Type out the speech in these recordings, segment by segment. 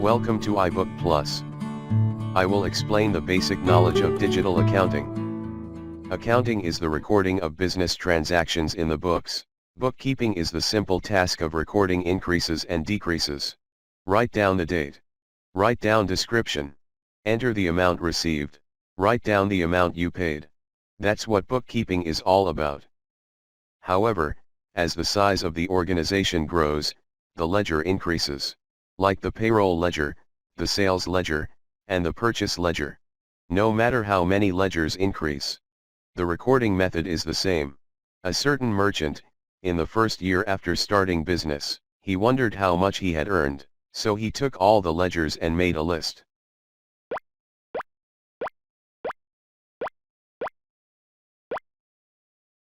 Welcome to iBook Plus. I will explain the basic knowledge of digital accounting. Accounting is the recording of business transactions in the books. Bookkeeping is the simple task of recording increases and decreases. Write down the date. Write down description. Enter the amount received. Write down the amount you paid. That's what bookkeeping is all about. However, as the size of the organization grows, the ledger increases. Like the payroll ledger, the sales ledger, and the purchase ledger. No matter how many ledgers increase, the recording method is the same. A certain merchant, in the first year after starting business, he wondered how much he had earned, so he took all the ledgers and made a list.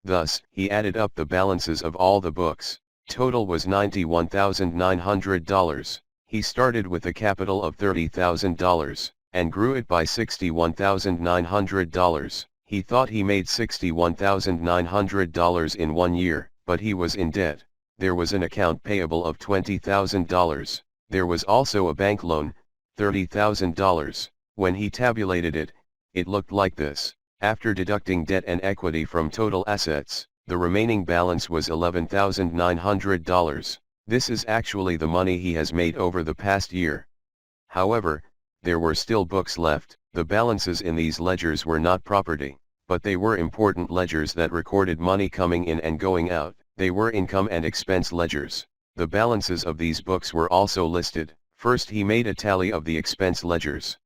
Thus, he added up the balances of all the books. Total was $91,900. He started with a capital of $30,000, and grew it by $61,900. He thought he made $61,900 in 1 year, but he was in debt. There was an account payable of $20,000. There was also a bank loan, $30,000. When he tabulated it, it looked like this. After deducting debt and equity from total assets, the remaining balance was $11,900. This is actually the money he has made over the past year. However, there were still books left. The balances in these ledgers were not property, but they were important ledgers that recorded money coming in and going out. They were income and expense ledgers. The balances of these books were also listed. First, he made a tally of the expense ledgers.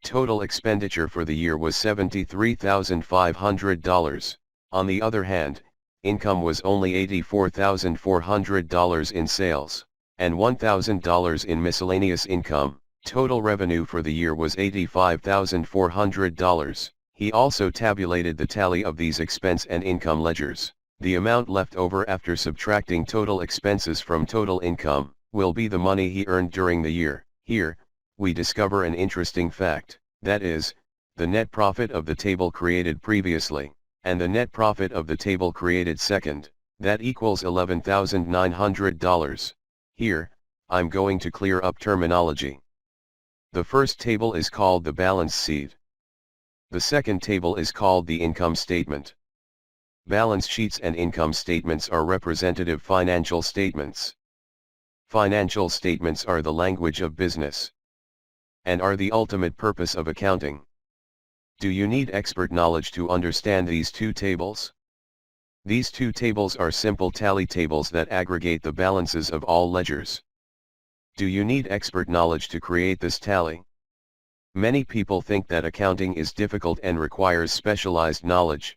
Total expenditure for the year was $73,500. On the other hand, income was only $84,400 in sales, and $1,000 in miscellaneous income. Total revenue for the year was $85,400. He also tabulated the tally of these expense and income ledgers. The amount left over after subtracting total expenses from total income will be the money he earned during the year. Here, we discover an interesting fact, that is, the net profit of the table created previously, and the net profit of the table created second, that equals $11,900. Here, I'm going to clear up terminology. The first table is called the balance sheet. The second table is called the income statement. Balance sheets and income statements are representative financial statements. Financial statements are the language of business, and are the ultimate purpose of accounting. Do you need expert knowledge to understand these two tables? These two tables are simple tally tables that aggregate the balances of all ledgers. Do you need expert knowledge to create this tally? Many people think that accounting is difficult and requires specialized knowledge.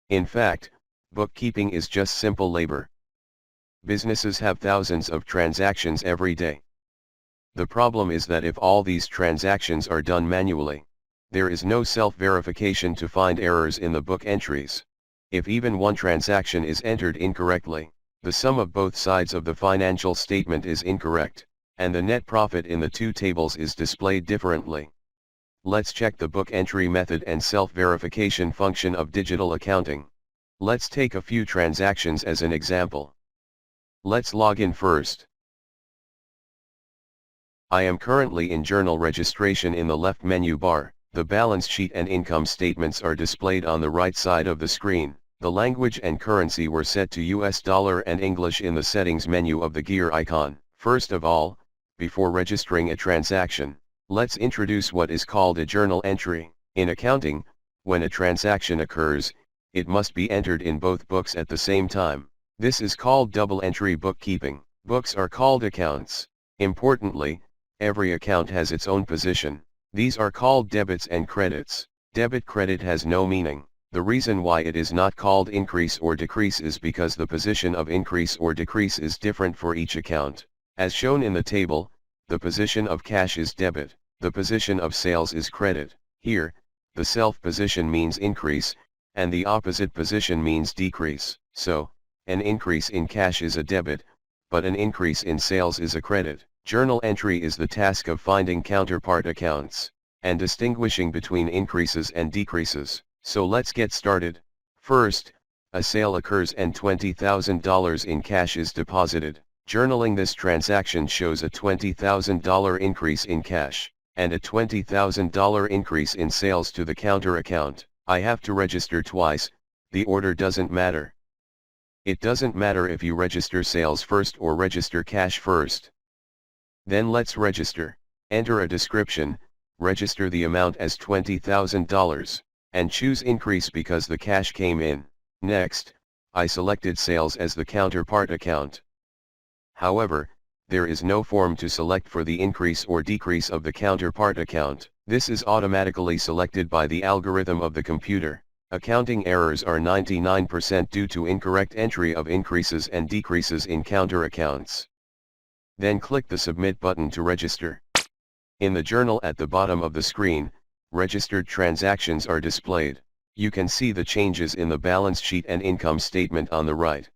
In fact, bookkeeping is just simple labor. Businesses have thousands of transactions every day. The problem is that if all these transactions are done manually, there is no self-verification to find errors in the book entries. If even one transaction is entered incorrectly, the sum of both sides of the financial statement is incorrect, and the net profit in the two tables is displayed differently. Let's check the book entry method and self-verification function of digital accounting. Let's take a few transactions as an example. Let's log in first. I am currently in journal registration. In the left menu bar, the balance sheet and income statements are displayed on the right side of the screen. The language and currency were set to US dollar and English in the settings menu of the gear icon. First of all, before registering a transaction, let's introduce what is called a journal entry. In accounting, when a transaction occurs, it must be entered in both books at the same time. This is called double entry bookkeeping. Books are called accounts. Importantly, every account has its own position. These are called debits and credits. Debit-credit has no meaning. The reason why it is not called increase or decrease is because the position of increase or decrease is different for each account. As shown in the table, the position of cash is debit, the position of sales is credit. Here, the self position means increase, and the opposite position means decrease. So, an increase in cash is a debit, but an increase in sales is a credit. Journal entry is the task of finding counterpart accounts, and distinguishing between increases and decreases. So let's get started. First, A sale occurs and $20,000 in cash is deposited. Journaling this transaction shows a $20,000 increase in cash, and a $20,000 increase in sales to the counter account. I have to register twice, the order doesn't matter. It doesn't matter if you register sales first or register cash first. Then let's register. Enter a description, register the amount as $20,000, and choose increase because the cash came in. Next, I selected sales as the counterpart account. However, there is no form to select for the increase or decrease of the counterpart account. This is automatically selected by the algorithm of the computer. Accounting errors are 99% due to incorrect entry of increases and decreases in counter accounts. Then click the Submit button to register. In the journal at the bottom of the screen, registered transactions are displayed. You can see the changes in the balance sheet and income statement on the right.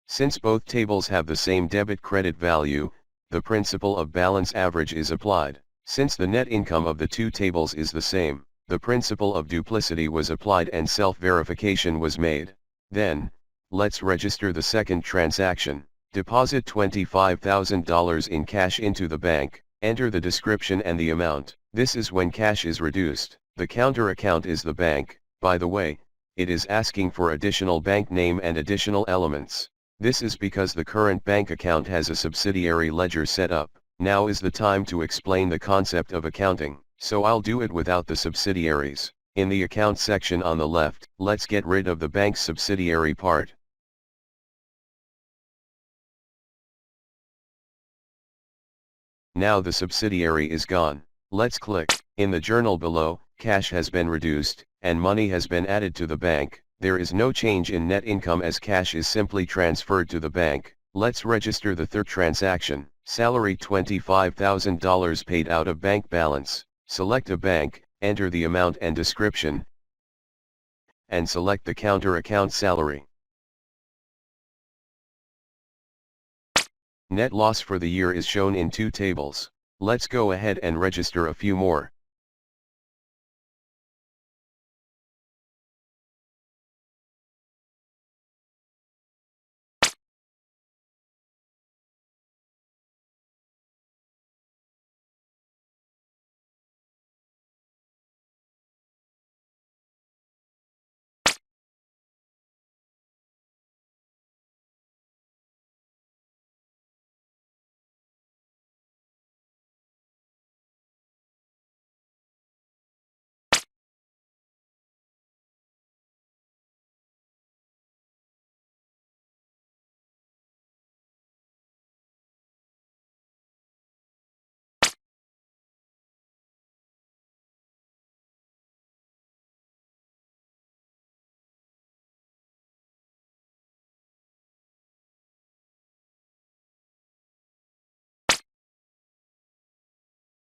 Since both tables have the same debit-credit value, the principle of balance average is applied. Since the net income of the two tables is the same, the principle of duplicity was applied and self-verification was made. Then, let's register the second transaction. Deposit $25,000 in cash into the bank, enter the description and the amount. This is when cash is reduced. The counter account is the bank. By the way, it is asking for additional bank name and additional elements. This is because the current bank account has a subsidiary ledger set up. Now is the time to explain the concept of accounting, so I'll do it without the subsidiaries. In the account section on the left, let's get rid of the bank's subsidiary part. Now the subsidiary is gone. Let's click. In the journal below, cash has been reduced, and money has been added to the bank. There is no change in net income as cash is simply transferred to the bank. Let's register the third transaction. Salary $25,000 paid out of bank balance. Select a bank, enter the amount and description, and select the counter account salary. Net loss for the year is shown in two tables. Let's go ahead and register a few more.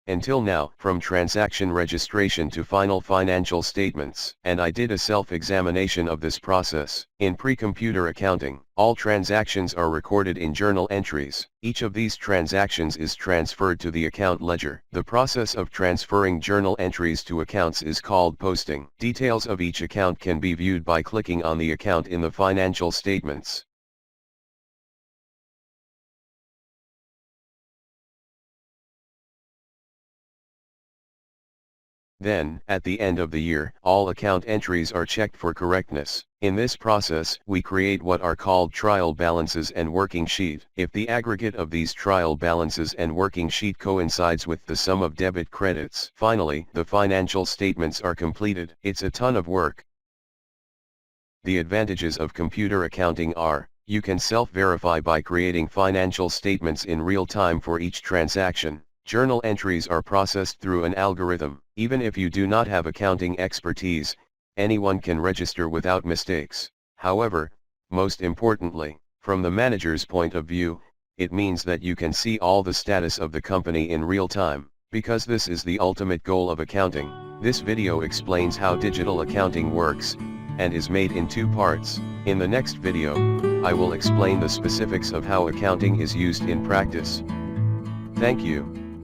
Until now, from transaction registration to final financial statements, and I did a self-examination of this process. In pre-computer accounting, all transactions are recorded in journal entries. Each of these transactions is transferred to the account ledger. The process of transferring journal entries to accounts is called posting. Details of each account can be viewed by clicking on the account in the financial statements. Then, at the end of the year, all account entries are checked for correctness. In this process, we create what are called trial balances and working sheet. If the aggregate of these trial balances and working sheet coincides with the sum of debit credits, finally, the financial statements are completed. It's a ton of work. The advantages of computer accounting are, you can self-verify by creating financial statements in real time for each transaction. Journal entries are processed through an algorithm. Even if you do not have accounting expertise, anyone can register without mistakes. However, most importantly, from the manager's point of view, it means that you can see all the status of the company in real time. Because this is the ultimate goal of accounting, this video explains how digital accounting works, and is made in two parts. In the next video, I will explain the specifics of how accounting is used in practice. Thank you.